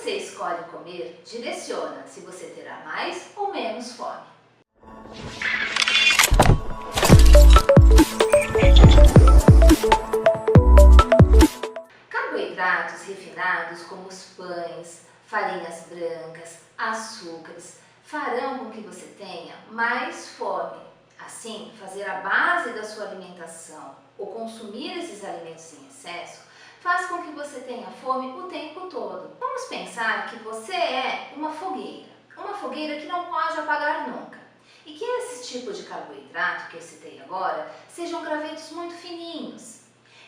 você escolhe comer direciona se você terá mais ou menos fome. Carboidratos refinados como os pães, farinhas brancas, açúcares, farão com que você tenha mais fome. Assim, fazer a base da sua alimentação ou consumir esses alimentos em excesso faz com que você tenha fome o tempo todo. Vamos pensar que você é uma fogueira que não pode apagar nunca. E que esse tipo de carboidrato que eu citei agora sejam gravetos muito fininhos.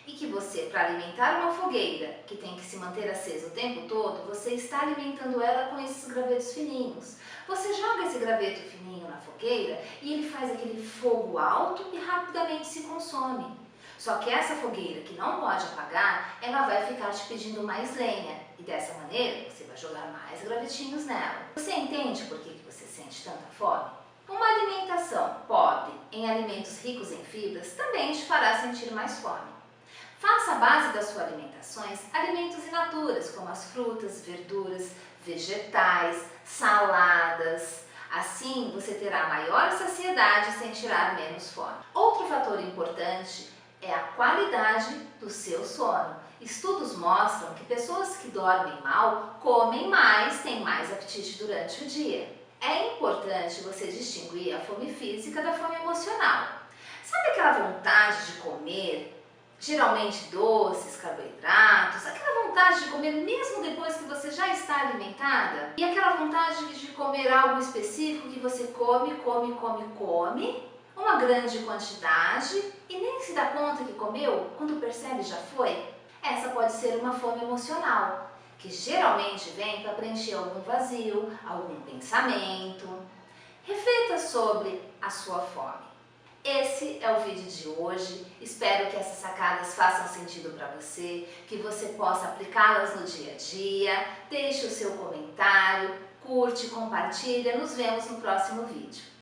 E que você, para alimentar uma fogueira que tem que se manter acesa o tempo todo, você está alimentando ela com esses gravetos fininhos. Você joga esse graveto fininho na fogueira e ele faz aquele fogo alto e rapidamente se consome. Só que essa fogueira que não pode apagar, ela vai ficar te pedindo mais lenha. E dessa maneira, você vai jogar mais gravetinhos nela. Você entende por que você sente tanta fome? Uma alimentação pobre em alimentos ricos em fibras também te fará sentir mais fome. Faça a base das suas alimentações alimentos in naturas, como as frutas, verduras, vegetais, saladas. Assim, você terá maior saciedade e sentirá menos fome. Outro fator importante é a qualidade do seu sono. Estudos mostram que pessoas que dormem mal comem mais, têm mais apetite durante o dia. É importante você distinguir a fome física da fome emocional. Sabe aquela vontade de comer? Geralmente doces, carboidratos, aquela vontade de comer mesmo depois que você já está alimentada? E aquela vontade de comer algo específico que você come, uma grande quantidade e nem se dá conta que comeu, quando percebe já foi? Essa pode ser uma fome emocional, que geralmente vem para preencher algum vazio, algum pensamento. Reflita sobre a sua fome. Esse é o vídeo de hoje, espero que essas sacadas façam sentido para você, que você possa aplicá-las no dia a dia. Deixe o seu comentário, curte, compartilha, nos vemos no próximo vídeo.